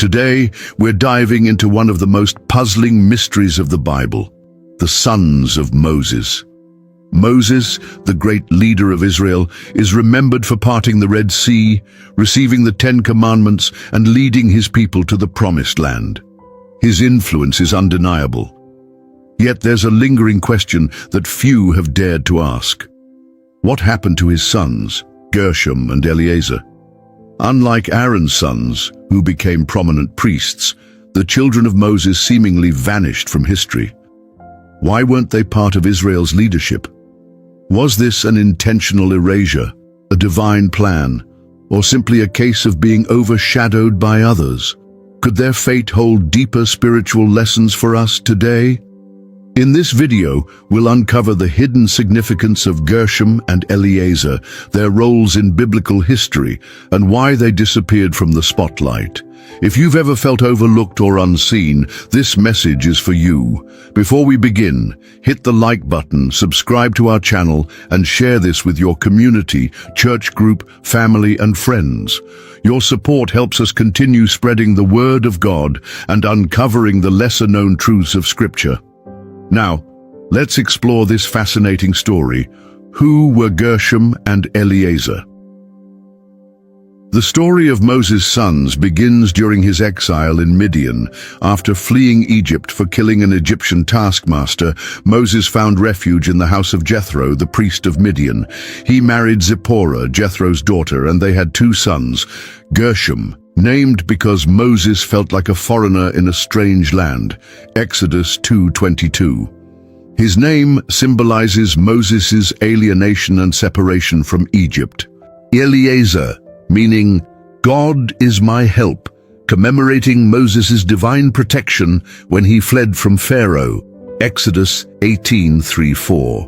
Today, we're diving into one of the most puzzling mysteries of the Bible, the sons of Moses. Moses, the great leader of Israel, is remembered for parting the Red Sea, receiving the Ten Commandments, and leading his people to the Promised Land. His influence is undeniable. Yet there's a lingering question that few have dared to ask. What happened to his sons, Gershom and Eliezer? Unlike Aaron's sons, who became prominent priests, the children of Moses seemingly vanished from history. Why weren't they part of Israel's leadership? Was this an intentional erasure, a divine plan, or simply a case of being overshadowed by others? Could their fate hold deeper spiritual lessons for us today? In this video, we'll uncover the hidden significance of Gershom and Eliezer, their roles in biblical history, and why they disappeared from the spotlight. If you've ever felt overlooked or unseen, this message is for you. Before we begin, hit the like button, subscribe to our channel, and share this with your community, church group, family, and friends. Your support helps us continue spreading the Word of God and uncovering the lesser-known truths of Scripture. Now, let's explore this fascinating story. Who were Gershom and Eliezer? The story of Moses' sons begins during his exile in Midian. After fleeing Egypt for killing an Egyptian taskmaster, Moses found refuge in the house of Jethro, the priest of Midian. He married Zipporah, Jethro's daughter, and they had two sons, Gershom, named because Moses felt like a foreigner in a strange land, Exodus 2:22. His name symbolizes Moses' alienation and separation from Egypt. Eliezer, meaning God is my help, commemorating Moses' divine protection when he fled from Pharaoh, Exodus 18:3-4.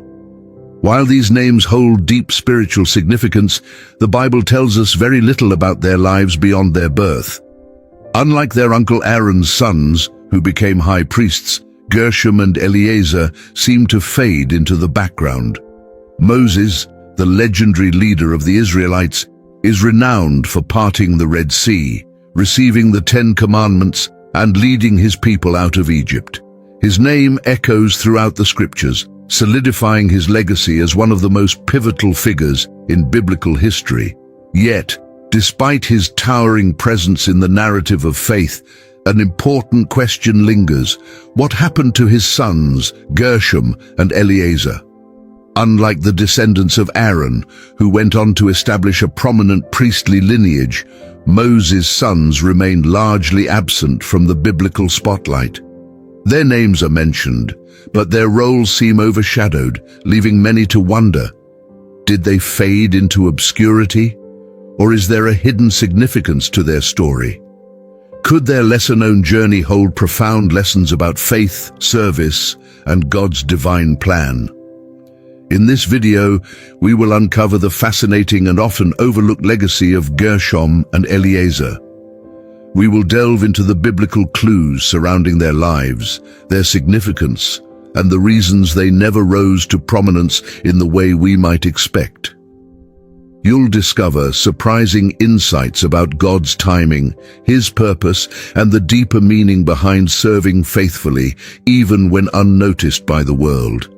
While these names hold deep spiritual significance, the Bible tells us very little about their lives beyond their birth. Unlike their uncle Aaron's sons, who became high priests, Gershom and Eliezer seem to fade into the background. Moses, the legendary leader of the Israelites, is renowned for parting the Red Sea, receiving the Ten Commandments, and leading his people out of Egypt. His name echoes throughout the Scriptures, solidifying his legacy as one of the most pivotal figures in biblical history. Yet, despite his towering presence in the narrative of faith, an important question lingers. What happened to his sons, Gershom and Eliezer? Unlike the descendants of Aaron, who went on to establish a prominent priestly lineage, Moses' sons remained largely absent from the biblical spotlight. Their names are mentioned, but their roles seem overshadowed, leaving many to wonder. Did they fade into obscurity? Or is there a hidden significance to their story? Could their lesser-known journey hold profound lessons about faith, service, and God's divine plan? In this video, we will uncover the fascinating and often overlooked legacy of Gershom and Eliezer. We will delve into the biblical clues surrounding their lives, their significance, and the reasons they never rose to prominence in the way we might expect. You'll discover surprising insights about God's timing, His purpose, and the deeper meaning behind serving faithfully, even when unnoticed by the world.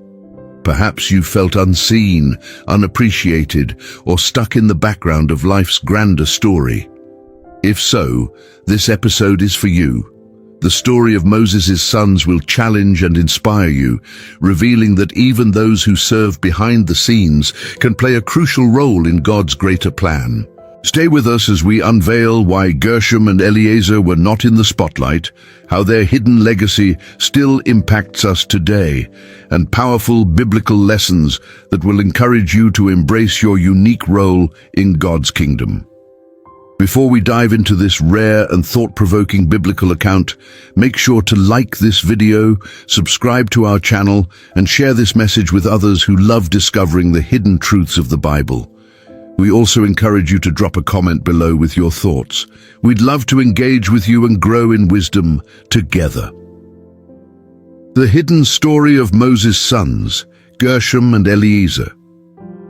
Perhaps you felt unseen, unappreciated, or stuck in the background of life's grander story. If so, this episode is for you. The story of Moses' sons will challenge and inspire you, revealing that even those who serve behind the scenes can play a crucial role in God's greater plan. Stay with us as we unveil why Gershom and Eliezer were not in the spotlight, how their hidden legacy still impacts us today, and powerful biblical lessons that will encourage you to embrace your unique role in God's kingdom. Before we dive into this rare and thought-provoking biblical account, make sure to like this video, subscribe to our channel, and share this message with others who love discovering the hidden truths of the Bible. We also encourage you to drop a comment below with your thoughts. We'd love to engage with you and grow in wisdom together. The hidden story of Moses' sons, Gershom and Eliezer.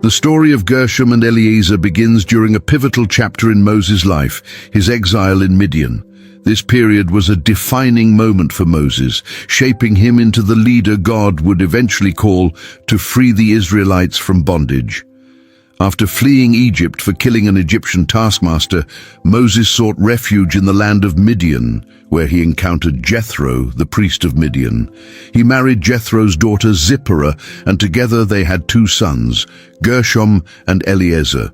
The story of Gershom and Eliezer begins during a pivotal chapter in Moses' life, his exile in Midian. This period was a defining moment for Moses, shaping him into the leader God would eventually call to free the Israelites from bondage. After fleeing Egypt for killing an Egyptian taskmaster, Moses sought refuge in the land of Midian, where he encountered Jethro, the priest of Midian. He married Jethro's daughter Zipporah, and together they had 2 sons, Gershom and Eliezer.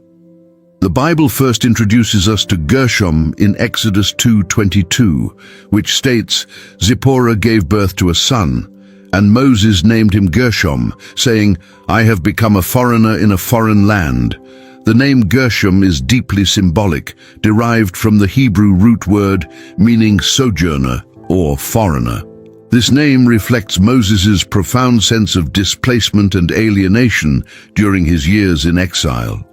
The Bible first introduces us to Gershom in Exodus 2:22, which states, "Zipporah gave birth to a son, and Moses named him Gershom, saying, 'I have become a foreigner in a foreign land.'" The name Gershom is deeply symbolic, derived from the Hebrew root word meaning sojourner or foreigner. This name reflects Moses' profound sense of displacement and alienation during his years in exile.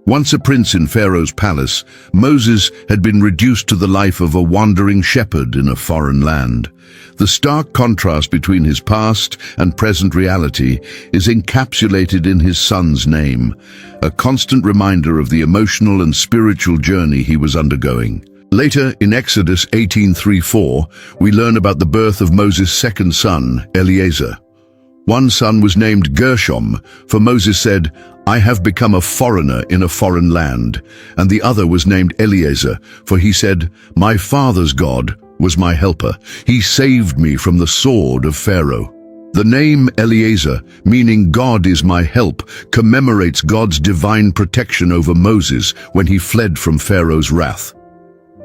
Once a prince in Pharaoh's palace, Moses had been reduced to the life of a wandering shepherd in a foreign land. The stark contrast between his past and present reality is encapsulated in his son's name, a constant reminder of the emotional and spiritual journey he was undergoing. Later, in Exodus 18:3-4, we learn about the birth of Moses' second son, Eliezer. One son was named Gershom, for Moses said, "I have become a foreigner in a foreign land," and the other was named Eliezer, for he said, "My father's God was my helper. He saved me from the sword of Pharaoh." The name Eliezer, meaning God is my help, commemorates God's divine protection over Moses when he fled from Pharaoh's wrath.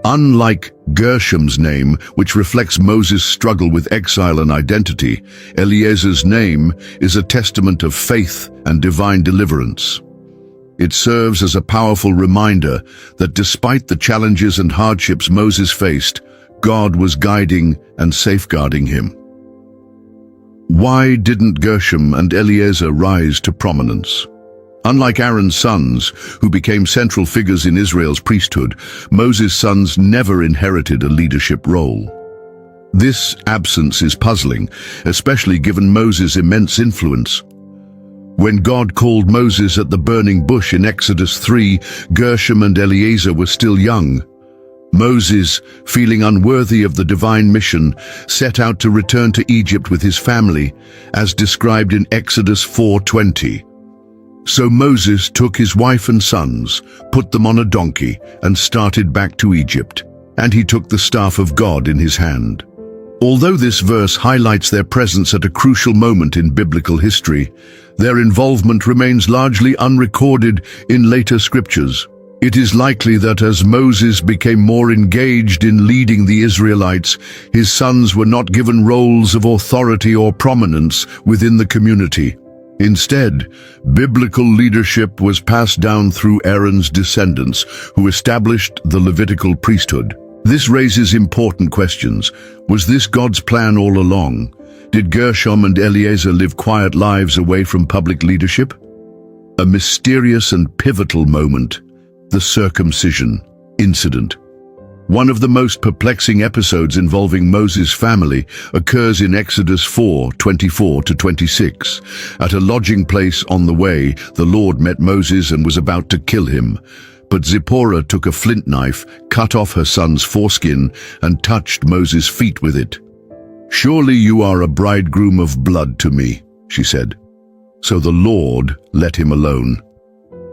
Unlike Gershom's name, which reflects Moses' struggle with exile and identity, Eliezer's name is a testament of faith and divine deliverance. It serves as a powerful reminder that despite the challenges and hardships Moses faced, God was guiding and safeguarding him. Why didn't Gershom and Eliezer rise to prominence? Unlike Aaron's sons, who became central figures in Israel's priesthood, Moses' sons never inherited a leadership role. This absence is puzzling, especially given Moses' immense influence. When God called Moses at the burning bush in Exodus 3, Gershom and Eliezer were still young. Moses, feeling unworthy of the divine mission, set out to return to Egypt with his family, as described in Exodus 4:20. So Moses took his wife and sons, put them on a donkey, and started back to Egypt. And he took the staff of God in his hand. Although this verse highlights their presence at a crucial moment in biblical history, their involvement remains largely unrecorded in later scriptures. It is likely that as Moses became more engaged in leading the Israelites, his sons were not given roles of authority or prominence within the community. Instead, biblical leadership was passed down through Aaron's descendants, who established the Levitical priesthood. This raises important questions. Was this God's plan all along? Did Gershom and Eliezer live quiet lives away from public leadership? A mysterious and pivotal moment, the circumcision incident. One of the most perplexing episodes involving Moses' family occurs in Exodus 4:24-26. At a lodging place on the way, the Lord met Moses and was about to kill him. But Zipporah took a flint knife, cut off her son's foreskin, and touched Moses' feet with it. "Surely you are a bridegroom of blood to me," she said. So the Lord let him alone.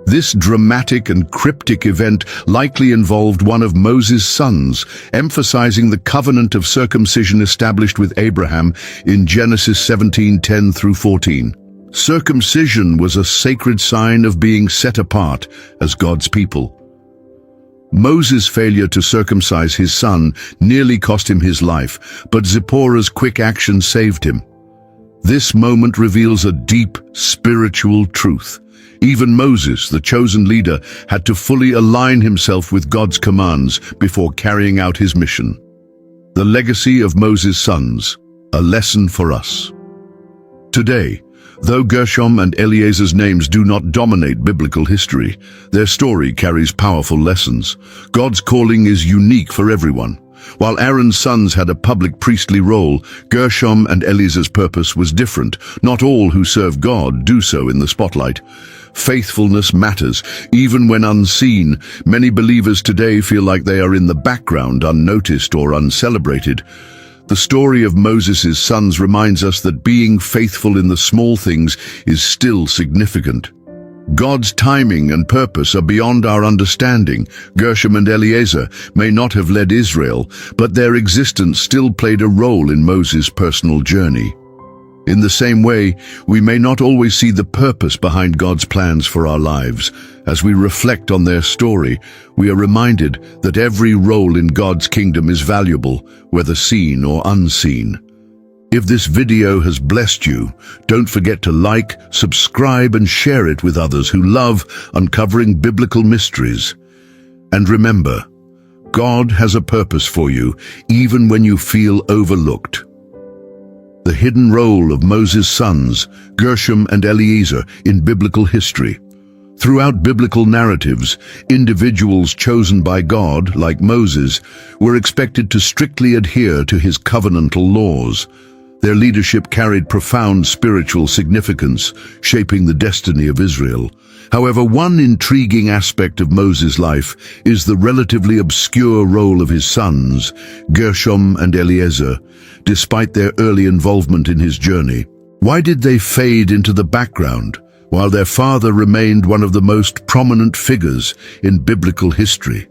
This dramatic and cryptic event likely involved one of Moses' sons, emphasizing the covenant of circumcision established with Abraham in Genesis 17:10-14. Circumcision was a sacred sign of being set apart as God's people. Moses' failure to circumcise his son nearly cost him his life, but Zipporah's quick action saved him. This moment reveals a deep spiritual truth. Even Moses, the chosen leader, had to fully align himself with God's commands before carrying out his mission. The legacy of Moses' sons, a lesson for us. Today, though Gershom and Eliezer's names do not dominate biblical history, their story carries powerful lessons. God's calling is unique for everyone. While Aaron's sons had a public priestly role, Gershom and Eliezer's purpose was different. Not all who serve God do so in the spotlight. Faithfulness matters, even when unseen. Many believers today feel like they are in the background, unnoticed or uncelebrated. The story of Moses' sons reminds us that being faithful in the small things is still significant. God's timing and purpose are beyond our understanding. Gershom and Eliezer may not have led Israel, but their existence still played a role in Moses' personal journey. In the same way, we may not always see the purpose behind God's plans for our lives. As we reflect on their story, we are reminded that every role in God's kingdom is valuable, whether seen or unseen. If this video has blessed you, don't forget to like, subscribe, and share it with others who love uncovering biblical mysteries. And remember, God has a purpose for you, even when you feel overlooked. The hidden role of Moses' sons, Gershom and Eliezer, in biblical history. Throughout biblical narratives, individuals chosen by God, like Moses, were expected to strictly adhere to his covenantal laws. Their leadership carried profound spiritual significance, shaping the destiny of Israel. However, one intriguing aspect of Moses' life is the relatively obscure role of his sons, Gershom and Eliezer, despite their early involvement in his journey. Why did they fade into the background, while their father remained one of the most prominent figures in biblical history?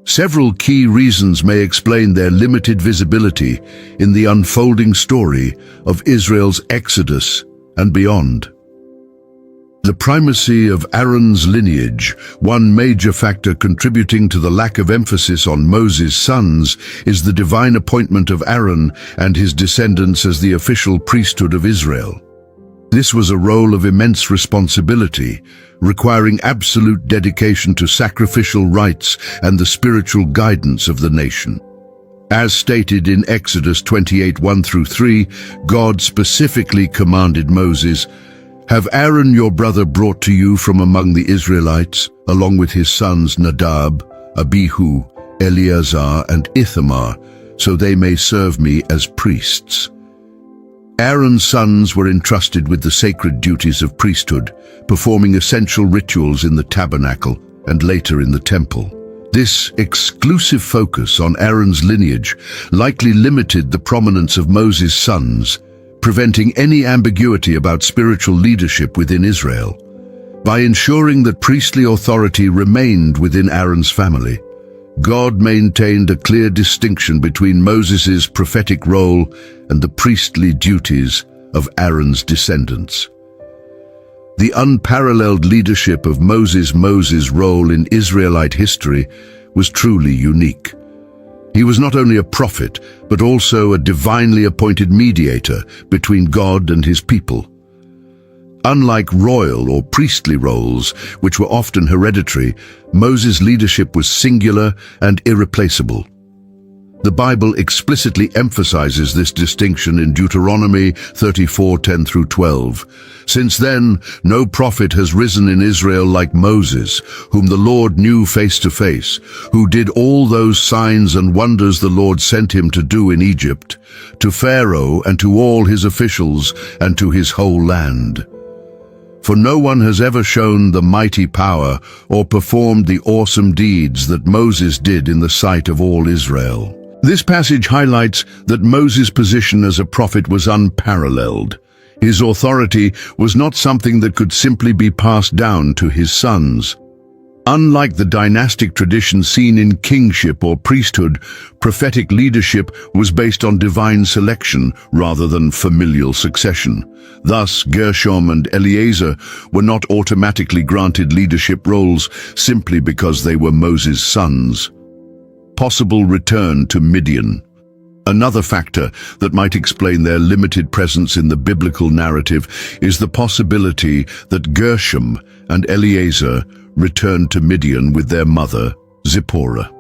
Several key reasons may explain their limited visibility in the unfolding story of Israel's Exodus and beyond. The primacy of Aaron's lineage, one major factor contributing to the lack of emphasis on Moses' sons, is the divine appointment of Aaron and his descendants as the official priesthood of Israel. This was a role of immense responsibility, requiring absolute dedication to sacrificial rites and the spiritual guidance of the nation. As stated in Exodus 28:1-3, God specifically commanded Moses, "Have Aaron your brother brought to you from among the Israelites, along with his sons Nadab, Abihu, Eleazar, and Ithamar, so they may serve me as priests." Aaron's sons were entrusted with the sacred duties of priesthood, performing essential rituals in the tabernacle and later in the temple. This exclusive focus on Aaron's lineage likely limited the prominence of Moses' sons, preventing any ambiguity about spiritual leadership within Israel. By ensuring that priestly authority remained within Aaron's family, God maintained a clear distinction between Moses' prophetic role and the priestly duties of Aaron's descendants. The unparalleled leadership of Moses' role in Israelite history was truly unique. He was not only a prophet, but also a divinely appointed mediator between God and his people. Unlike royal or priestly roles, which were often hereditary, Moses' leadership was singular and irreplaceable. The Bible explicitly emphasizes this distinction in Deuteronomy 34:10-12. "Since then, no prophet has risen in Israel like Moses, whom the Lord knew face to face, who did all those signs and wonders the Lord sent him to do in Egypt, to Pharaoh and to all his officials and to his whole land. For no one has ever shown the mighty power or performed the awesome deeds that Moses did in the sight of all Israel." This passage highlights that Moses' position as a prophet was unparalleled. His authority was not something that could simply be passed down to his sons. Unlike the dynastic tradition seen in kingship or priesthood, prophetic leadership was based on divine selection rather than familial succession. Thus, Gershom and Eliezer were not automatically granted leadership roles simply because they were Moses' sons. Possible return to Midian. Another factor that might explain their limited presence in the biblical narrative is the possibility that Gershom and Eliezer returned to Midian with their mother, Zipporah.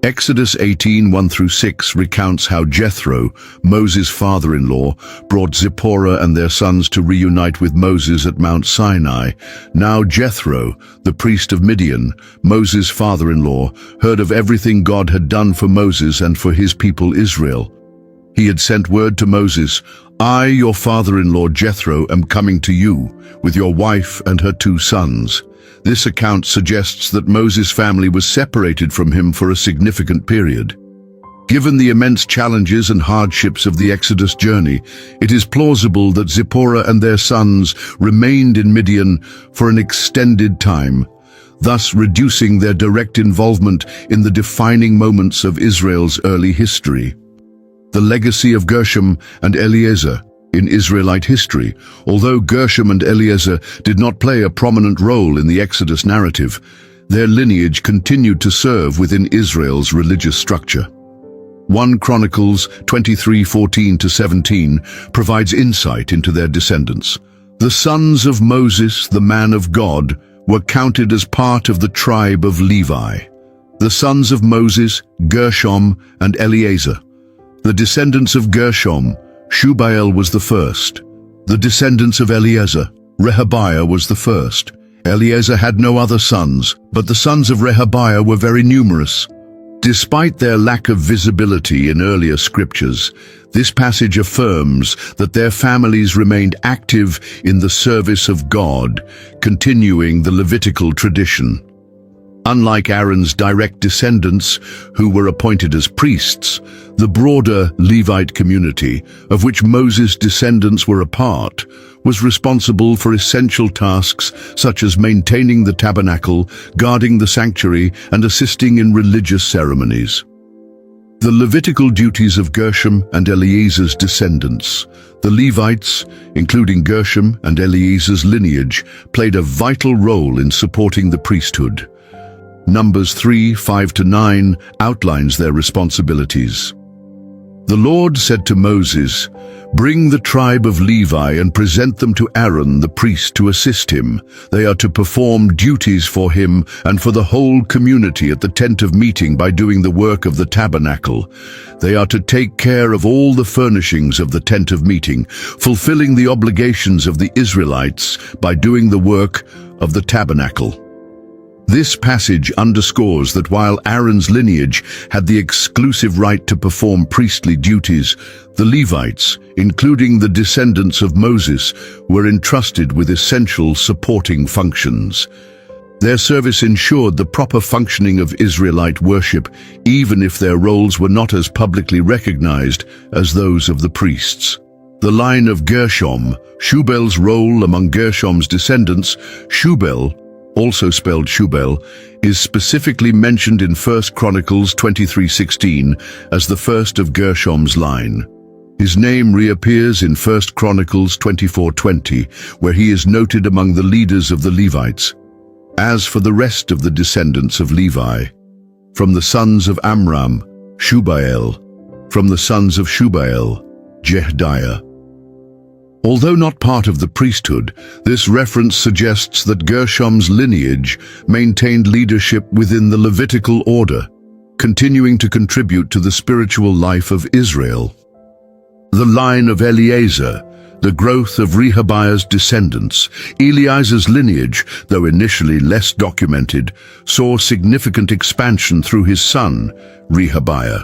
Exodus 18:1-6 recounts how Jethro, Moses' father-in-law, brought Zipporah and their sons to reunite with Moses at Mount Sinai. Now Jethro, the priest of Midian, Moses' father-in-law, heard of everything God had done for Moses and for his people Israel. He had sent word to Moses, I, your father-in-law Jethro, am coming to you with your wife and her 2 sons. This account suggests that Moses' family was separated from him for a significant period. Given the immense challenges and hardships of the Exodus journey, it is plausible that Zipporah and their sons remained in Midian for an extended time, thus reducing their direct involvement in the defining moments of Israel's early history. The legacy of Gershom and Eliezer in Israelite history. Although Gershom and Eliezer did not play a prominent role in the Exodus narrative, their lineage continued to serve within Israel's religious structure. 1 Chronicles 23:14-17 provides insight into their descendants. The sons of Moses, the man of God, were counted as part of the tribe of Levi. The sons of Moses, Gershom and Eliezer. The descendants of Gershom, Shubael was the first. The descendants of Eliezer, Rehabiah was the first. Eliezer had no other sons, but the sons of Rehabiah were very numerous. Despite their lack of visibility in earlier scriptures, this passage affirms that their families remained active in the service of God, continuing the Levitical tradition. Unlike Aaron's direct descendants, who were appointed as priests, the broader Levite community, of which Moses' descendants were a part, was responsible for essential tasks such as maintaining the tabernacle, guarding the sanctuary, and assisting in religious ceremonies. The Levitical duties of Gershom and Eliezer's descendants. The Levites, including Gershom and Eliezer's lineage, played a vital role in supporting the priesthood. Numbers 3:5-9 outlines their responsibilities. The Lord said to Moses, "Bring the tribe of Levi and present them to Aaron the priest to assist him. They are to perform duties for him and for the whole community at the tent of meeting by doing the work of the tabernacle. They are to take care of all the furnishings of the tent of meeting, fulfilling the obligations of the Israelites by doing the work of the tabernacle." This passage underscores that while Aaron's lineage had the exclusive right to perform priestly duties, the Levites, including the descendants of Moses, were entrusted with essential supporting functions. Their service ensured the proper functioning of Israelite worship, even if their roles were not as publicly recognized as those of the priests. The line of Gershom, Shubel's role among Gershom's descendants, Shubel, also spelled Shubel, is specifically mentioned in 1 Chronicles 23:16 as the first of Gershom's line. His name reappears in 1 Chronicles 24:20, where he is noted among the leaders of the Levites. As for the rest of the descendants of Levi, from the sons of Amram, Shubael; from the sons of Shubael, Jehdiah. Although not part of the priesthood, this reference suggests that Gershom's lineage maintained leadership within the Levitical order, continuing to contribute to the spiritual life of Israel. The line of Eliezer, the growth of Rehabiah's descendants. Eliezer's lineage, though initially less documented, saw significant expansion through his son, Rehabiah.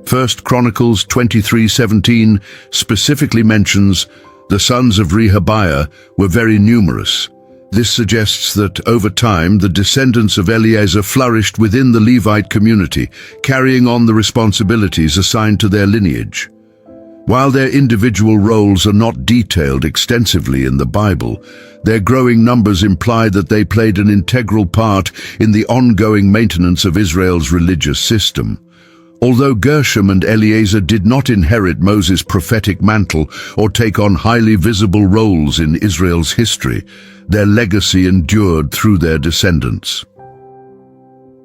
1 Chronicles 23:17 specifically mentions the sons of Rehabiah were very numerous. This suggests that over time the descendants of Eliezer flourished within the Levite community, carrying on the responsibilities assigned to their lineage. While their individual roles are not detailed extensively in the Bible, their growing numbers imply that they played an integral part in the ongoing maintenance of Israel's religious system. Although Gershom and Eliezer did not inherit Moses' prophetic mantle or take on highly visible roles in Israel's history, their legacy endured through their descendants.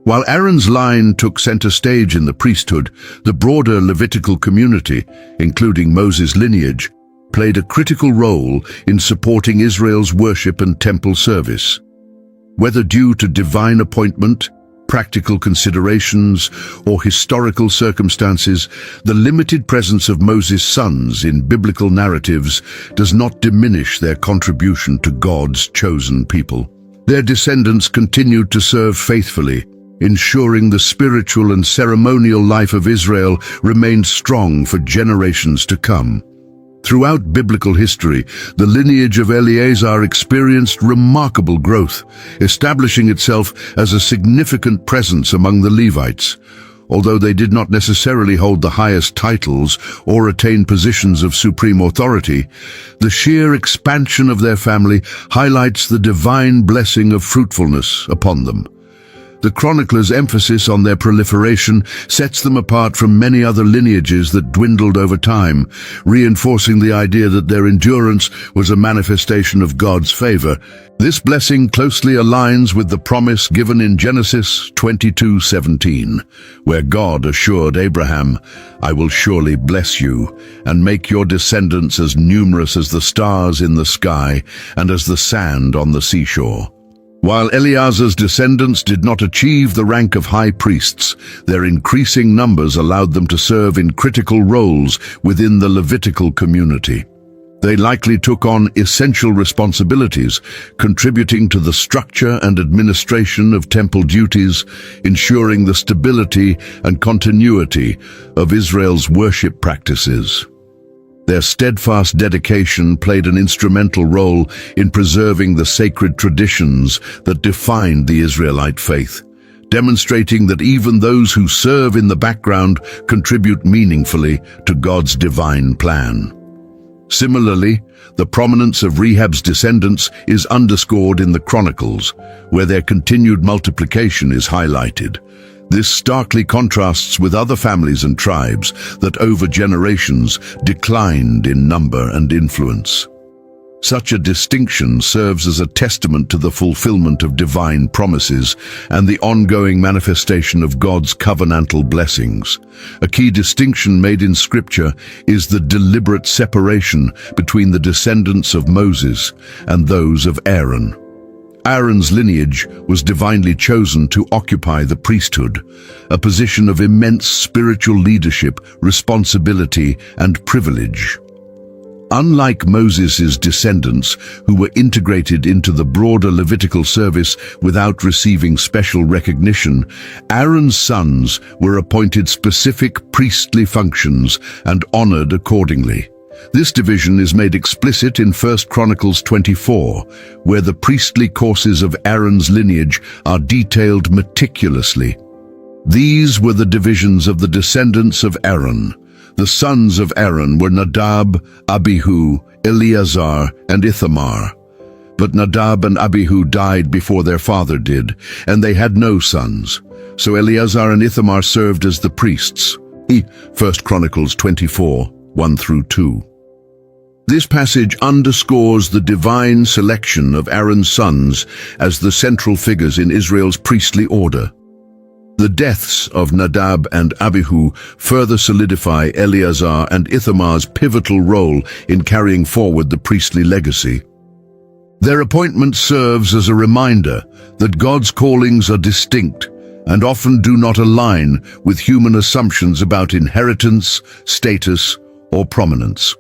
While Aaron's line took center stage in the priesthood, the broader Levitical community, including Moses' lineage, played a critical role in supporting Israel's worship and temple service. Whether due to divine appointment, practical considerations, or historical circumstances, the limited presence of Moses' sons in biblical narratives does not diminish their contribution to God's chosen people. Their descendants continued to serve faithfully, ensuring the spiritual and ceremonial life of Israel remained strong for generations to come. Throughout biblical history, the lineage of Eliezer experienced remarkable growth, establishing itself as a significant presence among the Levites. Although they did not necessarily hold the highest titles or attain positions of supreme authority, the sheer expansion of their family highlights the divine blessing of fruitfulness upon them. The chronicler's emphasis on their proliferation sets them apart from many other lineages that dwindled over time, reinforcing the idea that their endurance was a manifestation of God's favor. This blessing closely aligns with the promise given in Genesis 22:17, where God assured Abraham, "I will surely bless you and make your descendants as numerous as the stars in the sky and as the sand on the seashore." While Eliezer's descendants did not achieve the rank of high priests, their increasing numbers allowed them to serve in critical roles within the Levitical community. They likely took on essential responsibilities, contributing to the structure and administration of temple duties, ensuring the stability and continuity of Israel's worship practices. Their steadfast dedication played an instrumental role in preserving the sacred traditions that defined the Israelite faith, demonstrating that even those who serve in the background contribute meaningfully to God's divine plan. Similarly, the prominence of Rehab's descendants is underscored in the Chronicles, where their continued multiplication is highlighted. This starkly contrasts with other families and tribes that over generations declined in number and influence. Such a distinction serves as a testament to the fulfillment of divine promises and the ongoing manifestation of God's covenantal blessings. A key distinction made in Scripture is the deliberate separation between the descendants of Moses and those of Aaron. Aaron's lineage was divinely chosen to occupy the priesthood, a position of immense spiritual leadership, responsibility, and privilege. Unlike Moses' descendants, who were integrated into the broader Levitical service without receiving special recognition, Aaron's sons were appointed specific priestly functions and honored accordingly. This division is made explicit in 1 Chronicles 24, where the priestly courses of Aaron's lineage are detailed meticulously. These were the divisions of the descendants of Aaron. The sons of Aaron were Nadab, Abihu, Eleazar, and Ithamar. But Nadab and Abihu died before their father did, and they had no sons. So Eleazar and Ithamar served as the priests. 1 Chronicles 24, 1-2. This passage underscores the divine selection of Aaron's sons as the central figures in Israel's priestly order. The deaths of Nadab and Abihu further solidify Eleazar and Ithamar's pivotal role in carrying forward the priestly legacy. Their appointment serves as a reminder that God's callings are distinct and often do not align with human assumptions about inheritance, status, or prominence.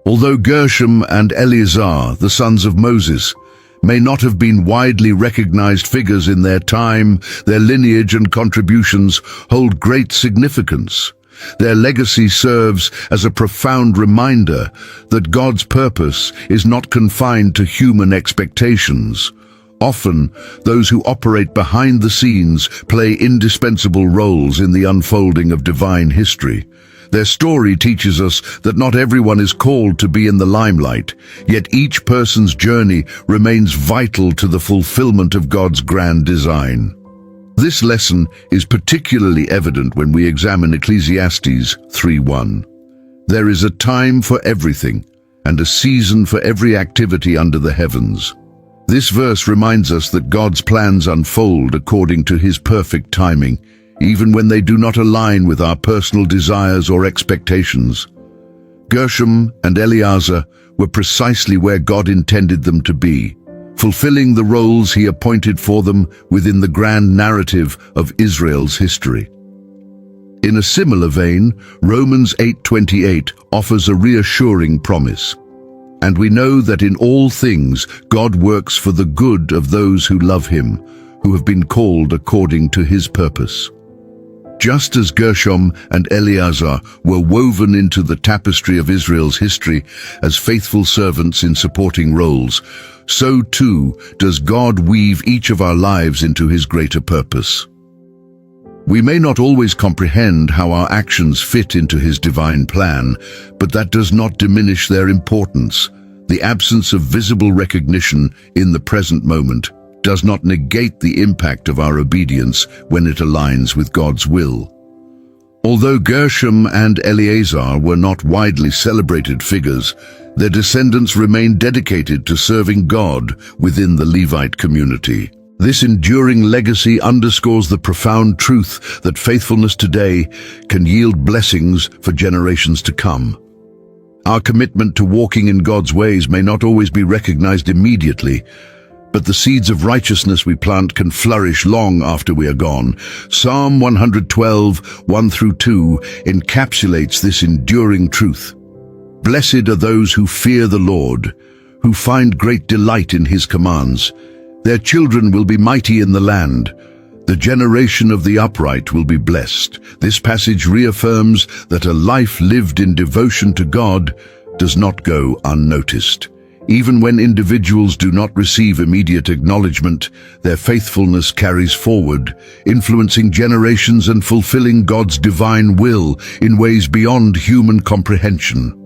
Although Gershom and Eliezer, the sons of Moses, may not have been widely recognized figures in their time, their lineage and contributions hold great significance. Their legacy serves as a profound reminder that God's purpose is not confined to human expectations. Often, those who operate behind the scenes play indispensable roles in the unfolding of divine history. Their story teaches us that not everyone is called to be in the limelight, yet each person's journey remains vital to the fulfillment of God's grand design. This lesson is particularly evident when we examine Ecclesiastes 3:1. There is a time for everything, and a season for every activity under the heavens. This verse reminds us that God's plans unfold according to His perfect timing, even when they do not align with our personal desires or expectations. Gershom and Eliezer were precisely where God intended them to be, fulfilling the roles He appointed for them within the grand narrative of Israel's history. In a similar vein, Romans 8:28 offers a reassuring promise. And we know that in all things God works for the good of those who love Him, who have been called according to His purpose. Just as Gershom and Eliezer were woven into the tapestry of Israel's history as faithful servants in supporting roles, so too does God weave each of our lives into his greater purpose. We may not always comprehend how our actions fit into his divine plan, but that does not diminish their importance. The absence of visible recognition in the present moment does not negate the impact of our obedience when it aligns with God's will. Although Gershom and Eliezer were not widely celebrated figures, their descendants remained dedicated to serving God within the Levite community. This enduring legacy underscores the profound truth that faithfulness today can yield blessings for generations to come. Our commitment to walking in God's ways may not always be recognized immediately, but the seeds of righteousness we plant can flourish long after we are gone. Psalm 112, 1-2 encapsulates this enduring truth. Blessed are those who fear the Lord, who find great delight in his commands. Their children will be mighty in the land. The generation of the upright will be blessed. This passage reaffirms that a life lived in devotion to God does not go unnoticed. Even when individuals do not receive immediate acknowledgement, their faithfulness carries forward, influencing generations and fulfilling God's divine will in ways beyond human comprehension.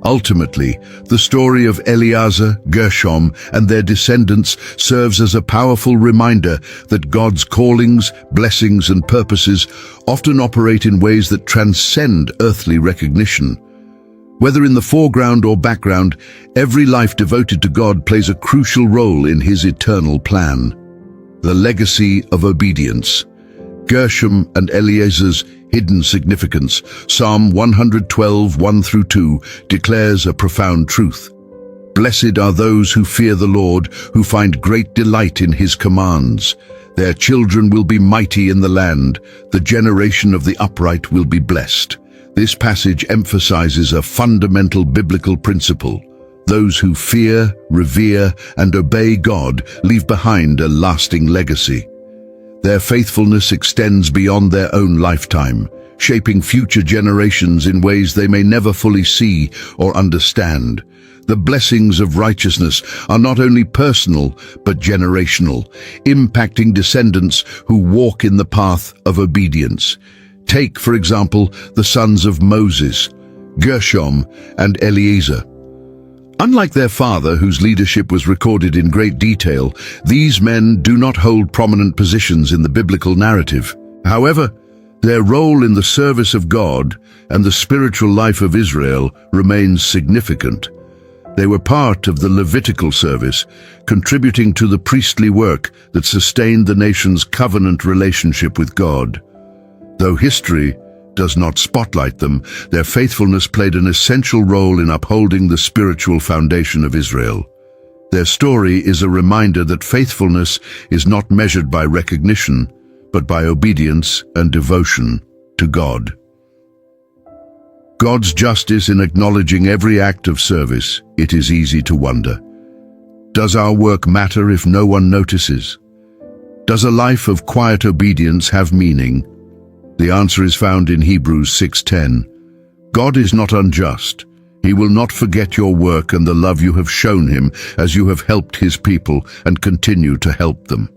Ultimately, the story of Eliezer, Gershom, and their descendants serves as a powerful reminder that God's callings, blessings, and purposes often operate in ways that transcend earthly recognition. Whether in the foreground or background, every life devoted to God plays a crucial role in his eternal plan. The legacy of obedience. Gershom and Eliezer's hidden significance. Psalm 112, 1-2 declares a profound truth. Blessed are those who fear the Lord, who find great delight in his commands. Their children will be mighty in the land. The generation of the upright will be blessed. This passage emphasizes a fundamental biblical principle. Those who fear, revere, and obey God leave behind a lasting legacy. Their faithfulness extends beyond their own lifetime, shaping future generations in ways they may never fully see or understand. The blessings of righteousness are not only personal, but generational, impacting descendants who walk in the path of obedience. Take, for example, the sons of Moses, Gershom and Eliezer. Unlike their father, whose leadership was recorded in great detail, these men do not hold prominent positions in the biblical narrative. However, their role in the service of God and the spiritual life of Israel remains significant. They were part of the Levitical service, contributing to the priestly work that sustained the nation's covenant relationship with God. Though history does not spotlight them, their faithfulness played an essential role in upholding the spiritual foundation of Israel. Their story is a reminder that faithfulness is not measured by recognition, but by obedience and devotion to God. God's justice in acknowledging every act of service. It is easy to wonder, does our work matter if no one notices? Does a life of quiet obedience have meaning? The answer is found in Hebrews 6:10. God is not unjust. He will not forget your work and the love you have shown him as you have helped his people and continue to help them.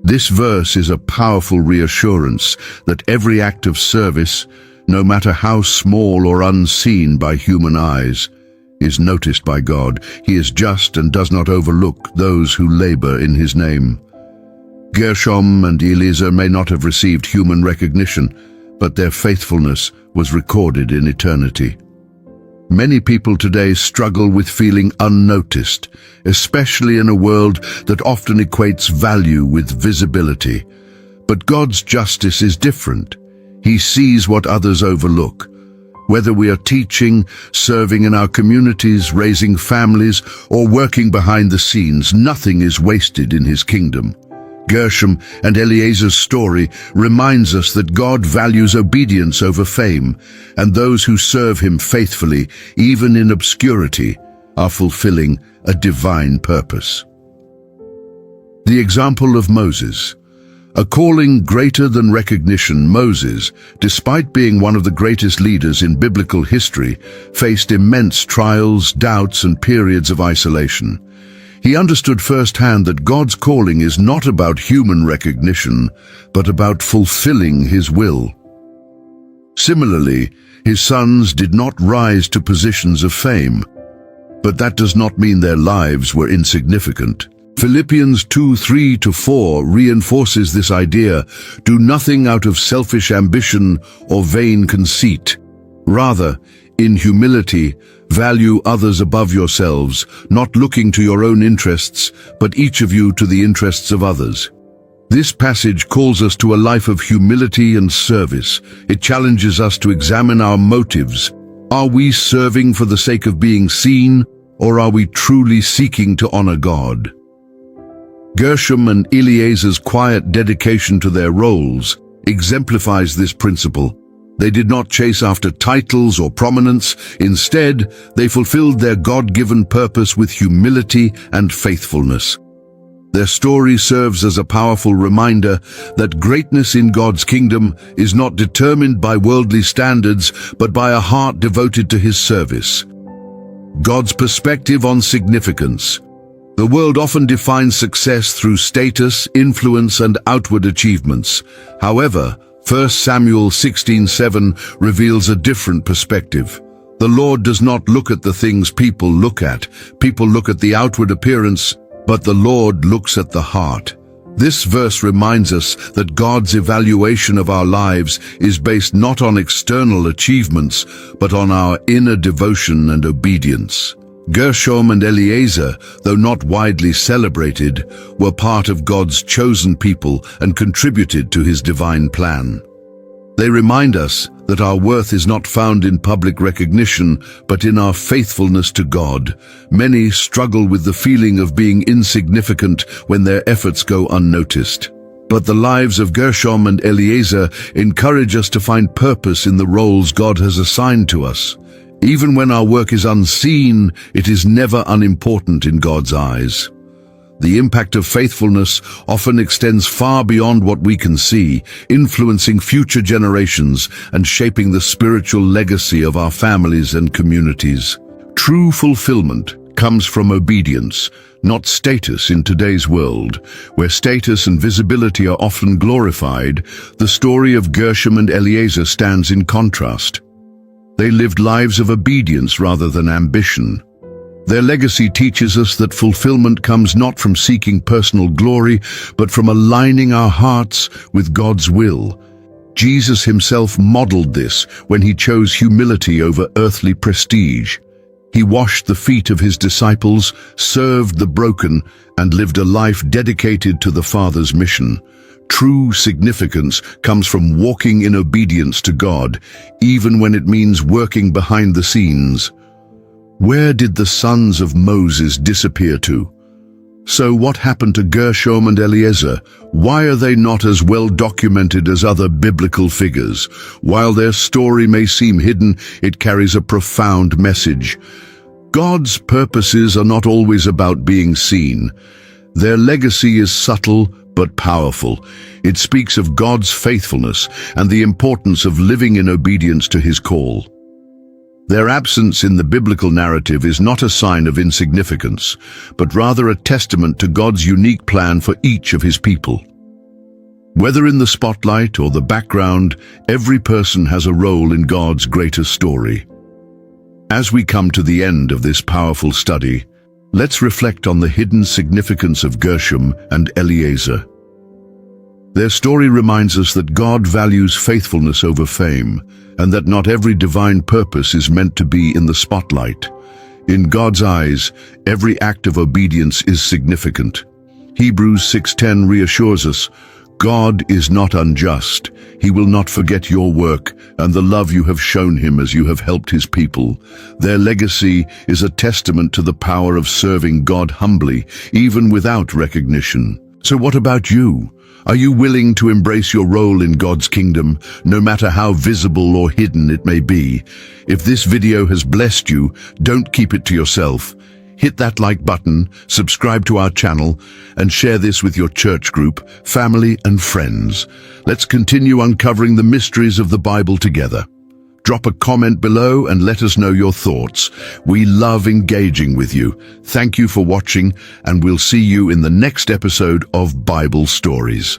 This verse is a powerful reassurance that every act of service, no matter how small or unseen by human eyes, is noticed by God. He is just and does not overlook those who labor in his name. Gershom and Eliezer may not have received human recognition, but their faithfulness was recorded in eternity. Many people today struggle with feeling unnoticed, especially in a world that often equates value with visibility. But God's justice is different. He sees what others overlook. Whether we are teaching, serving in our communities, raising families, or working behind the scenes, nothing is wasted in his kingdom. Gershom and Eliezer's story reminds us that God values obedience over fame, and those who serve him faithfully, even in obscurity, are fulfilling a divine purpose. The example of Moses. A calling greater than recognition. Moses, despite being one of the greatest leaders in biblical history, faced immense trials, doubts, and periods of isolation. He understood firsthand that God's calling is not about human recognition, but about fulfilling His will. Similarly, his sons did not rise to positions of fame, but that does not mean their lives were insignificant. Philippians 2:3-4 reinforces this idea: do nothing out of selfish ambition or vain conceit. Rather, in humility, value others above yourselves, not looking to your own interests, but each of you to the interests of others. This passage calls us to a life of humility and service. It challenges us to examine our motives. Are we serving for the sake of being seen, or are we truly seeking to honor God? Gershom and Eliezer's quiet dedication to their roles exemplifies this principle. They did not chase after titles or prominence. Instead, they fulfilled their God-given purpose with humility and faithfulness. Their story serves as a powerful reminder that greatness in God's kingdom is not determined by worldly standards, but by a heart devoted to His service. God's perspective on significance. The world often defines success through status, influence, and outward achievements. However, 1 Samuel 16:7 reveals a different perspective. The Lord does not look at the things people look at. People look at the outward appearance, but the Lord looks at the heart. This verse reminds us that God's evaluation of our lives is based not on external achievements, but on our inner devotion and obedience. Gershom and Eliezer, though not widely celebrated, were part of God's chosen people and contributed to His divine plan. They remind us that our worth is not found in public recognition, but in our faithfulness to God. Many struggle with the feeling of being insignificant when their efforts go unnoticed. But the lives of Gershom and Eliezer encourage us to find purpose in the roles God has assigned to us. Even when our work is unseen, it is never unimportant in God's eyes. The impact of faithfulness often extends far beyond what we can see, influencing future generations and shaping the spiritual legacy of our families and communities. True fulfillment comes from obedience, not status. In today's world, where status and visibility are often glorified, the story of Gershom and Eliezer stands in contrast. They lived lives of obedience rather than ambition. Their legacy teaches us that fulfillment comes not from seeking personal glory, but from aligning our hearts with God's will. Jesus Himself modeled this when He chose humility over earthly prestige. He washed the feet of His disciples, served the broken, and lived a life dedicated to the Father's mission. True significance comes from walking in obedience to God, even when it means working behind the scenes. Where did the sons of Moses disappear to? So what happened to Gershom and Eliezer? Why are they not as well documented as other biblical figures? While their story may seem hidden, it carries a profound message. God's purposes are not always about being seen. Their legacy is subtle but powerful. It speaks of God's faithfulness and the importance of living in obedience to His call. Their absence in the biblical narrative is not a sign of insignificance, but rather a testament to God's unique plan for each of His people. Whether in the spotlight or the background, every person has a role in God's greater story. As we come to the end of this powerful study, let's reflect on the hidden significance of Gershom and Eliezer. Their story reminds us that God values faithfulness over fame, and that not every divine purpose is meant to be in the spotlight. In God's eyes, every act of obedience is significant. Hebrews 6:10 reassures us, God is not unjust. He will not forget your work and the love you have shown Him as you have helped His people. Their legacy is a testament to the power of serving God humbly, even without recognition. So what about you? Are you willing to embrace your role in God's kingdom, no matter how visible or hidden it may be? If this video has blessed you, don't keep it to yourself. Hit that like button, subscribe to our channel, and share this with your church group, family, and friends. Let's continue uncovering the mysteries of the Bible together. Drop a comment below and let us know your thoughts. We love engaging with you. Thank you for watching, and we'll see you in the next episode of Bible Stories.